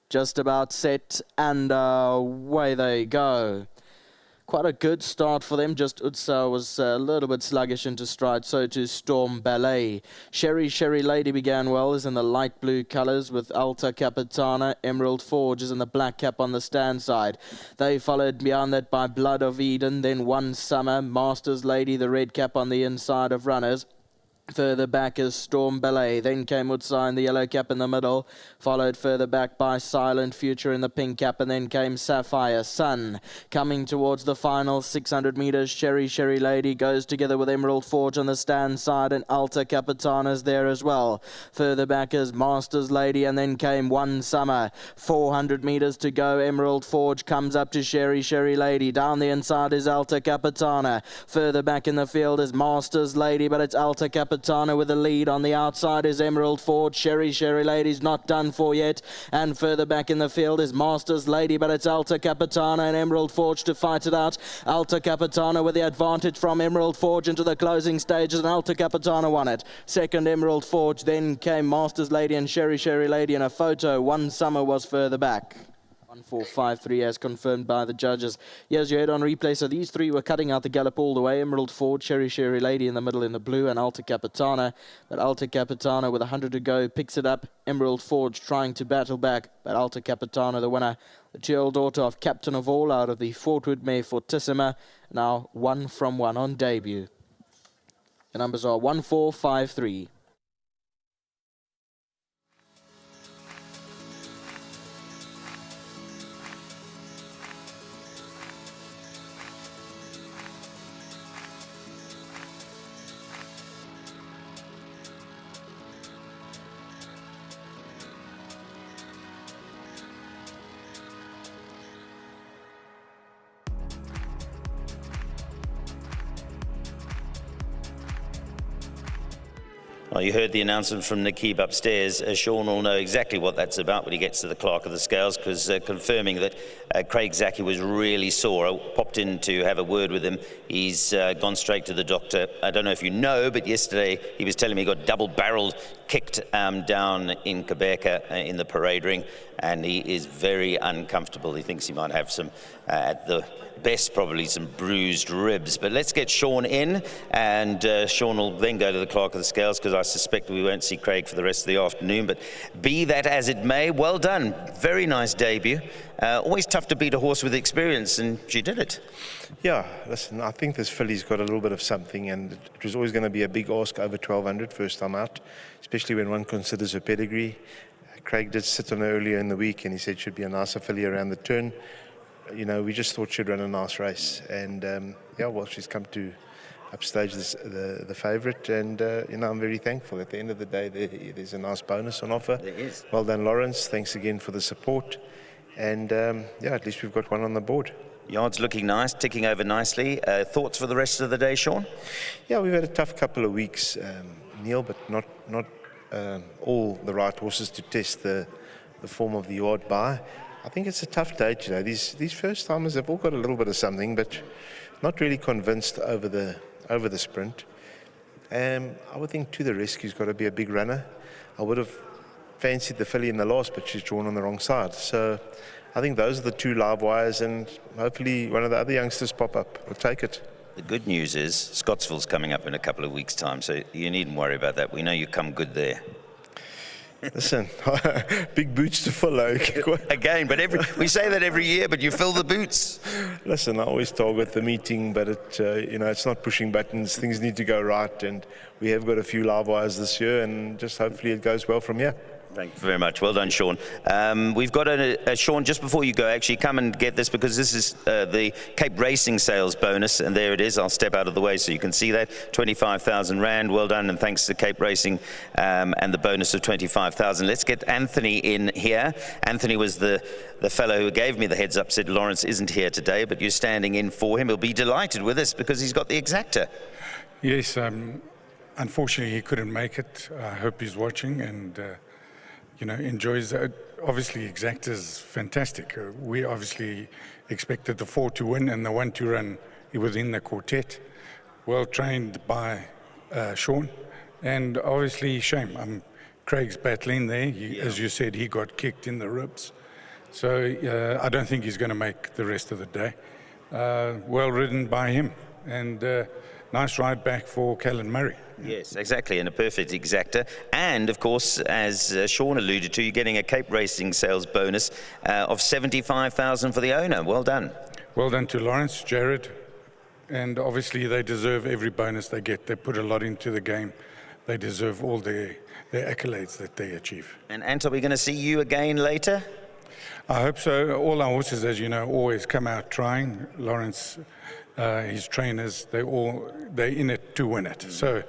just about set, and away they go. Quite a good start for them. Just Utsa was a little bit sluggish into stride, so too Storm Ballet. Sherry Lady began well, is in the light blue colours with Alta, Capitana. Emerald Forge is in the black cap on the stand side. They followed beyond that by Blood of Eden, then One Summer, Masters Lady, the red cap on the inside of runners. Further back is Storm Ballet, then came Utsa in the yellow cap in the middle, followed further back by Silent Future in the pink cap, and then came Sapphire Sun. Coming towards the final 600 metres, Sherry Lady goes together with Emerald Forge on the stand side, and Alta Capitana's there as well. Further back is Masters Lady, and then came One Summer. 400 metres to go, Emerald Forge comes up to Sherry Lady. Down the inside is Alta Capitana. Further back in the field is Masters Lady, but it's Alta Capitana with the lead. On the outside is Emerald Forge. Sherry Lady's not done for yet. And further back in the field is Masters Lady, but it's Alta Capitana and Emerald Forge to fight it out. Alta Capitana with the advantage from Emerald Forge into the closing stages, and Alta Capitana won it. Second, Emerald Forge. Then came Masters Lady and Sherry Lady in a photo. One Summer was further back. 1-4-5-3 as confirmed by the judges. Here's your head on replay. So these three were cutting out the gallop all the way. Emerald Forge, Sherry Lady in the middle in the blue, and Alta Capitana. But Alta Capitana with 100 to go picks it up. Emerald Forge trying to battle back, but Alta Capitana the winner. The 2-year-old daughter of Captain of All out of the Fortwood mare Fortissima. Now 1 from 1 on debut. The numbers are 1-4-5-3. Well, you heard the announcement from Nakeeb upstairs. Sean will know exactly what that's about when he gets to the Clerk of the Scales, because confirming that Craig Zaki was really sore. I popped in to have a word with him. He's gone straight to the doctor. I don't know if you know, but yesterday he was telling me he got double-barreled kicked down in Quebec in the parade ring, and he is very uncomfortable. He thinks he might have some, at the best, probably some bruised ribs. But let's get Sean in, and Sean will then go to the Clerk of the Scales, because I suspect we won't see Craig for the rest of the afternoon. But be that as it may, well done. Very nice debut. Always tough to beat a horse with experience, and she did it. Yeah, listen, I think this filly's got a little bit of something, and it was always going to be a big ask over 1,200 first time out, especially when one considers her pedigree. Craig did sit on her earlier in the week, and he said she'd be a nicer filly around the turn. You know, we just thought she'd run a nice race, and yeah, well, she's come to upstage the favourite, and you know, I'm very thankful. At the end of the day, there's a nice bonus on offer. There is. Well done, Lawrence. Thanks again for the support, and yeah, at least we've got one on the board. Yards looking nice, ticking over nicely. Thoughts for the rest of the day, Sean? Yeah, we've had a tough couple of weeks, Neil, but not all the right horses to test the form of the yard by. I think it's a tough day today. These first timers have all got a little bit of something, but not really convinced over the sprint. I would think To the Rescue's got to be a big runner. I would have fancied the filly in the last, but she's drawn on the wrong side. So I think those are the two live wires, and hopefully one of the other youngsters pop up. We'll take it. The good news is Scottsville's coming up in a couple of weeks' time, so you needn't worry about that. We know you come good there. Listen, big boots to fill. Again, but we say that every year, but you fill the boots. Listen, I always target the meeting, but you know, it's not pushing buttons. Things need to go right, and we have got a few live wires this year, and just hopefully it goes well from here. Thank you very much. Well done, Sean. We've got Sean, just before you go, actually come and get this, because this is the Cape Racing sales bonus, and there it is. I'll step out of the way so you can see that. 25,000 Rand. Well done, and thanks to Cape Racing and the bonus of 25,000. Let's get Anthony in here. Anthony was the fellow who gave me the heads up, said Lawrence isn't here today, but you're standing in for him. He'll be delighted with this because he's got the exacta. Yes, unfortunately he couldn't make it. I hope he's watching and you know, enjoys it. Obviously, Exacta's fantastic. We obviously expected the 4 to win and the 1 to run within the quartet. Well trained by Sean, and obviously shame. Craig's battling there. As you said, he got kicked in the ribs. So I don't think he's going to make the rest of the day. Well ridden by him, and nice ride back for Callan Murray. Yes, exactly, and a perfect exactor. And, of course, as Sean alluded to, you're getting a Cape Racing sales bonus of $75,000 for the owner. Well done. Well done to Lawrence, Jared, and obviously they deserve every bonus they get. They put a lot into the game. They deserve all their accolades that they achieve. And, Ant, are we going to see you again later? I hope so. All our horses, as you know, always come out trying. Lawrence, his trainers, they're in it to win it. So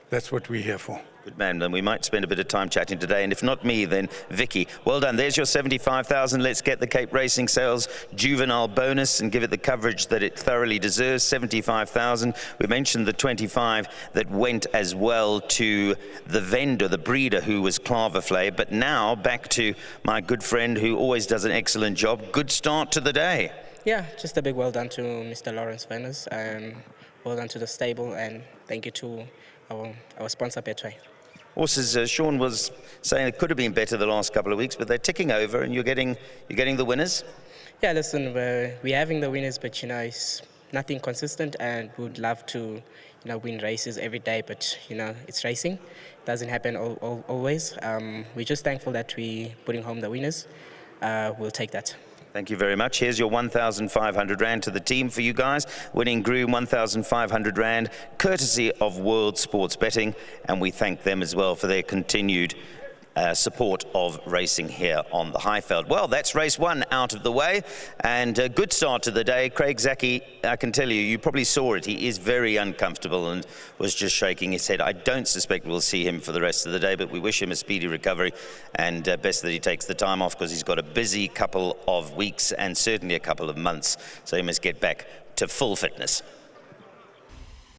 that's what we're here for. Good man, and we might spend a bit of time chatting today, and if not me, then Vicky. Well done, there's your $75,000. Let's get the Cape Racing Sales juvenile bonus and give it the coverage that it thoroughly deserves, $75,000. We mentioned the 25 that went as well to the vendor, the breeder, who was Claverflay. But now back to my good friend who always does an excellent job. Good start to the day. Yeah, just a big well done to Mr. Lawrence Venners. Well done to the stable, and thank you to our sponsor, Betway. Horses, Sean was saying it could have been better the last couple of weeks, but they're ticking over, and you're getting the winners. Yeah, listen, we're having the winners, but it's nothing consistent, and we would love to, win races every day. But it's racing; it doesn't happen always. We're just thankful that we're putting home the winners. We'll take that. Thank you very much. Here's your 1,500 Rand to the team for you guys. Winning Groom, 1,500 Rand, courtesy of World Sports Betting. And we thank them as well for their continued support of racing here on the Highveld. Well, that's race one out of the way, and a good start to the day. Craig Zackey, I can tell you, you probably saw it. He is very uncomfortable and was just shaking his head. I don't suspect we'll see him for the rest of the day, but we wish him a speedy recovery, and best that he takes the time off, because he's got a busy couple of weeks and certainly a couple of months, so he must get back to full fitness.